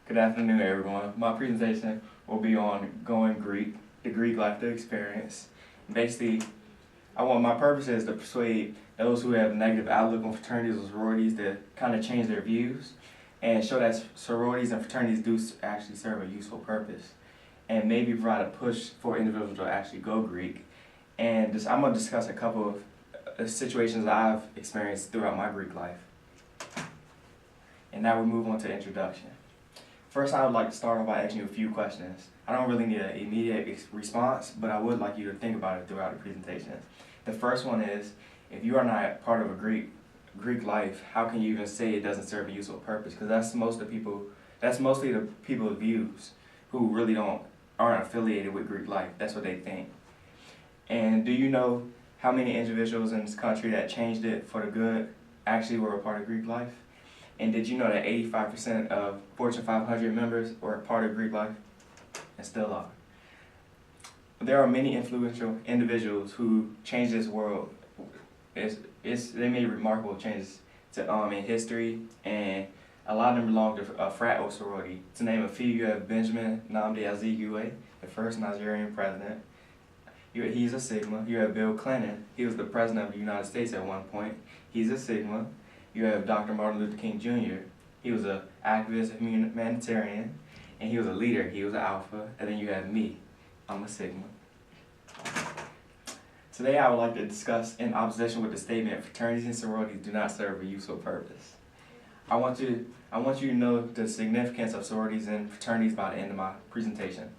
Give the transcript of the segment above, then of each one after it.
Good afternoon, everyone. My presentation will be on going Greek, the Greek life, the experience. Basically, my purpose is to persuade those who have a negative outlook on fraternities or sororities to kind of change their views and show that sororities and fraternities do actually serve a useful purpose, and maybe provide a push for individuals to actually go Greek. And I'm going to discuss a couple of situations that I've experienced throughout my Greek life. And now we move on to the introduction. First, I would like to start off by asking you a few questions. I don't really need an immediate response, but I would like you to think about it throughout the presentation. The first one is, if you are not part of a Greek life, how can you even say it doesn't serve a useful purpose? Because that's mostly the people's views who really aren't affiliated with Greek life. That's what they think. And do you know how many individuals in this country that changed it for the good actually were a part of Greek life? And did you know that 85% of Fortune 500 members were a part of Greek life and still are? There are many influential individuals who changed this world. They made remarkable changes in history, and a lot of them belong to a frat or sorority. To name a few, you have Benjamin Nnamdi Azikiwe, the first Nigerian president. He's a Sigma. You have Bill Clinton. He was the president of the United States at one point. He's a Sigma. You have Dr. Martin Luther King Jr. He was an activist, humanitarian, and he was a leader. He was an Alpha. And then you have me. I'm a Sigma. Today I would like to discuss in opposition with the statement, fraternities and sororities do not serve a useful purpose. I want you to know the significance of sororities and fraternities by the end of my presentation.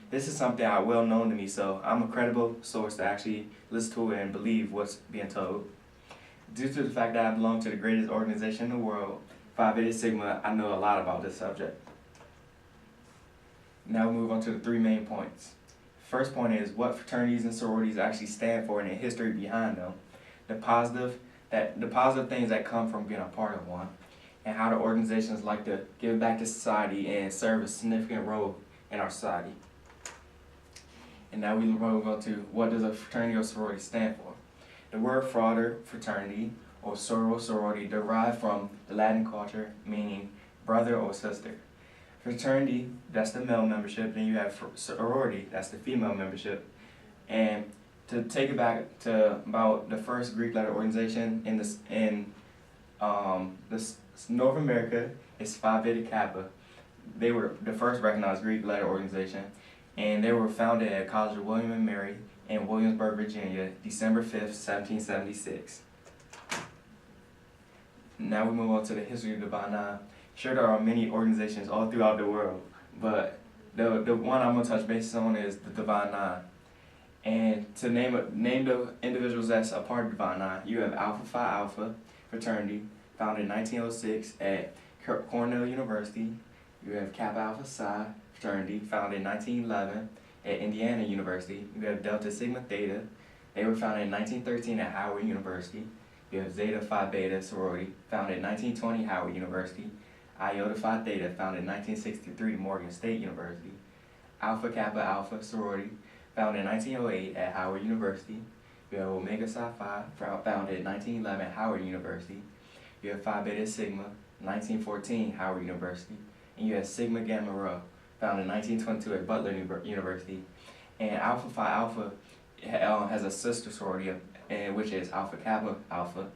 This is something well known to me, so I'm a credible source to actually listen to and believe what's being told. Due to the fact that I belong to the greatest organization in the world, Phi Beta Sigma, I know a lot about this subject. Now we move on to the three main points. First point is what fraternities and sororities actually stand for and the history behind them, the positive things that come from being a part of one, and how the organizations like to give back to society and serve a significant role in our society. And now we move on to what does a fraternity or sorority stand for. The word fraternity, or sorority, derived from the Latin culture, meaning brother or sister. Fraternity, that's the male membership, then you have sorority, that's the female membership. And to take it back to about the first Greek letter organization in North America, is Phi Beta Kappa. They were the first recognized Greek letter organization, and they were founded at College of William and Mary in Williamsburg, Virginia, December 5th, 1776. Now we move on to the history of the Divine Nine. Sure, there are many organizations all throughout the world, but the one I'm going to touch base on is the Divine Nine. And to name the individuals that's a part of Divine Nine, you have Alpha Phi Alpha fraternity, founded in 1906 at Cornell University. You have Kappa Alpha Psi fraternity, founded in 1911 at Indiana University. You have Delta Sigma Theta. They were founded in 1913 at Howard University. You have Zeta Phi Beta sorority, founded in 1920 Howard University. Iota Phi Theta, founded in 1963 Morgan State University. Alpha Kappa Alpha sorority, founded in 1908 at Howard University. You have Omega Psi Phi, founded in 1911 at Howard University. You have Phi Beta Sigma, 1914 Howard University. And you have Sigma Gamma Rho, founded in 1922 at Butler University. And Alpha Phi Alpha has a sister sorority, which is Alpha Kappa Alpha.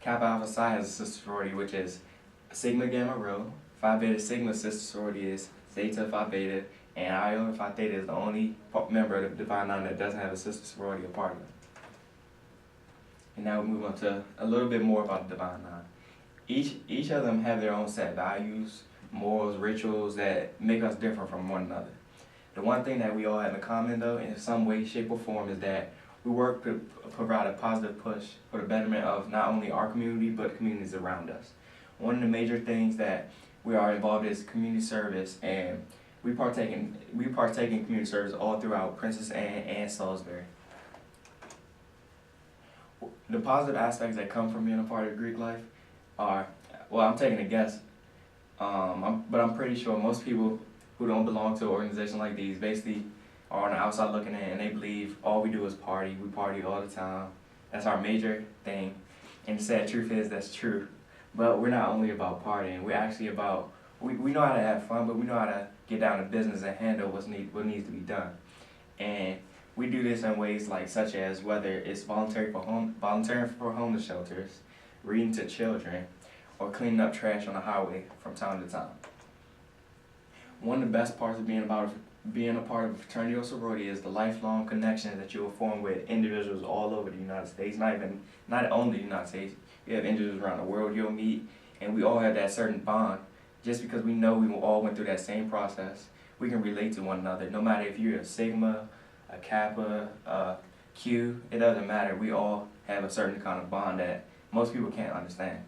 Kappa Alpha Psi has a sister sorority, which is Sigma Gamma Rho. Phi Beta Sigma sister sorority is Zeta Phi Beta. And Iota Phi Theta is the only member of the Divine Nine that doesn't have a sister sorority or partner. And now we move on to a little bit more about the Divine Nine. Each of them have their own set values, morals, rituals that make us different from one another. The one thing that we all have in common, though, in some way, shape, or form, is that we work to provide a positive push for the betterment of not only our community, but communities around us. One of the major things that we are involved in is community service, and we partake in community service all throughout Princess Anne and Salisbury. The positive aspects that come from being a part of Greek life are, well, I'm taking a guess, but I'm pretty sure most people who don't belong to an organization like these basically are on the outside looking in, and they believe all we do is party. We party all the time. That's our major thing. And the sad truth is that's true. But we're not only about partying. We're actually about we know how to have fun, but we know how to get down to business and handle what needs to be done. And we do this in ways like such as whether it's volunteering for homeless shelters, reading to children, or cleaning up trash on the highway from time to time. One of the best parts of being a part of a fraternity or sorority is the lifelong connections that you will form with individuals all over the United States, not only the United States. You have individuals around the world you'll meet, and we all have that certain bond. Just because we know we all went through that same process, we can relate to one another. No matter if you're a Sigma, a Kappa, a Q, it doesn't matter. We all have a certain kind of bond that most people can't understand.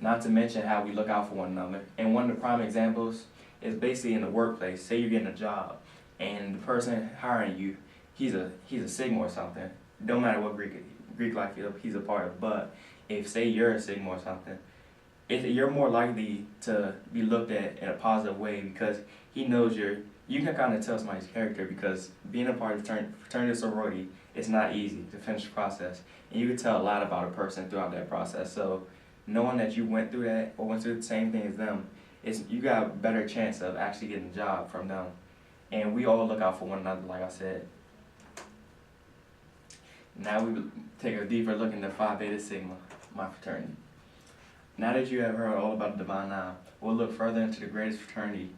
Not to mention how we look out for one another. And one of the prime examples is basically in the workplace. Say you're getting a job, and the person hiring you, he's a Sigma or something. Don't matter what Greek life he's a part of. But if say you're a Sigma or something, you're more likely to be looked at in a positive way because he knows you can kind of tell somebody's character, because being a part of fraternity or sorority, it's not easy to finish the process. And you can tell a lot about a person throughout that process. So knowing that you went through that or went through the same thing as them, you got a better chance of actually getting a job from them. And we all look out for one another, like I said. Now we will take a deeper look into Phi Beta Sigma, my fraternity. Now that you have heard all about the Divine Nine, we'll look further into the greatest fraternity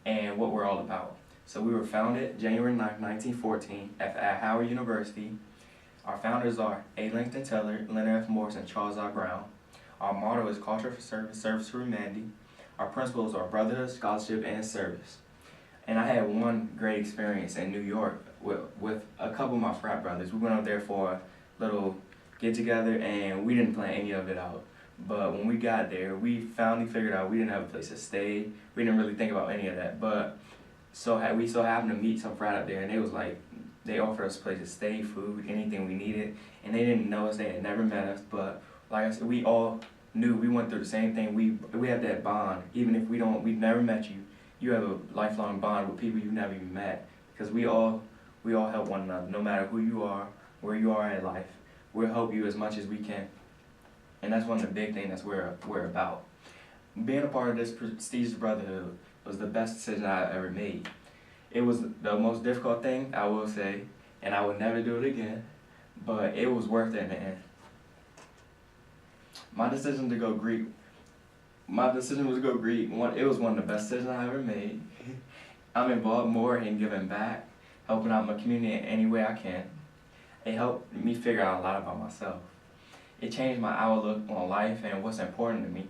and what we're all about. So we were founded January 9th, 1914 at Howard University. Our founders are A. Langston Taylor, Leonard F. Morris, and Charles I. Brown. Our motto is Culture for Service, Service for Humanity. Our principles are brotherhood, scholarship, and service. And I had one great experience in New York with a couple of my frat brothers. We went up there for a little get-together, and we didn't plan any of it out. But when we got there, we finally figured out we didn't have a place to stay. We didn't really think about any of that. But we so happened to meet some frat up there, and they offered us a place to stay, food, anything we needed. And they didn't know us, they had never met us. But like I said, we all knew we went through the same thing. We have that bond. Even if we've never met you, you have a lifelong bond with people you've never even met. Because we all help one another, no matter who you are, where you are in life. We'll help you as much as we can. And that's one of the big things that's we're about. Being a part of this prestigious brotherhood was the best decision I ever made. It was the most difficult thing, I will say, and I would never do it again, but it was worth it in the end. My decision was to go Greek. It was one of the best decisions I ever made. I'm involved more in giving back, helping out my community in any way I can. It helped me figure out a lot about myself. It changed my outlook on life and what's important to me.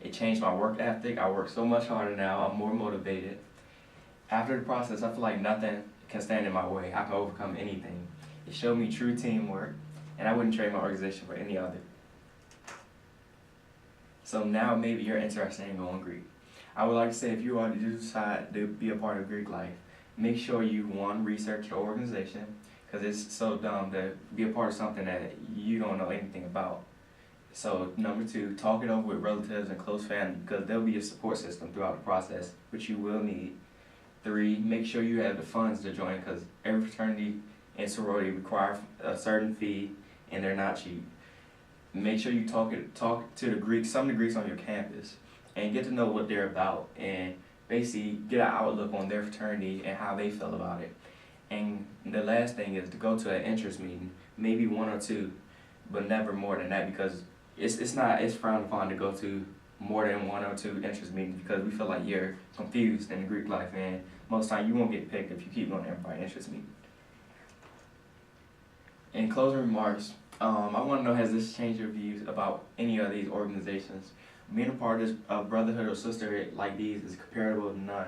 It changed my work ethic. I work so much harder now. I'm more motivated. After the process, I feel like nothing can stand in my way. I can overcome anything. It showed me true teamwork, and I wouldn't trade my organization for any other. So now maybe you're interested in going Greek. I would like to say, if you are to decide to be a part of Greek life, make sure you, one, research your organization, because it's so dumb to be a part of something that you don't know anything about. So number two, talk it over with relatives and close family, because there'll be a support system throughout the process, which you will need. Three, make sure you have the funds to join, because every fraternity and sorority require a certain fee, and they're not cheap. Make sure you talk to the Greeks, some of the Greeks on your campus, and get to know what they're about, and basically get an outlook on their fraternity and how they feel about it. And the last thing is to go to an interest meeting, maybe one or two, but never more than that, because it's frowned upon to go to more than one or two interest meetings, because we feel like you're confused in the Greek life, and most times you won't get picked if you keep going to every interest meeting. In closing remarks, I want to know, has this changed your views about any of these organizations? Being a part of this brotherhood or sisterhood like these is comparable to none.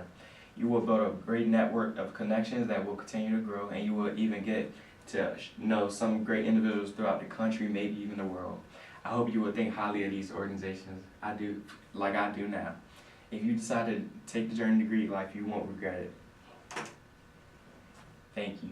You will build a great network of connections that will continue to grow, and you will even get to know some great individuals throughout the country, maybe even the world. I hope you will think highly of these organizations. Like I do now. If you decide to take the journey to Greek life, you won't regret it. Thank you.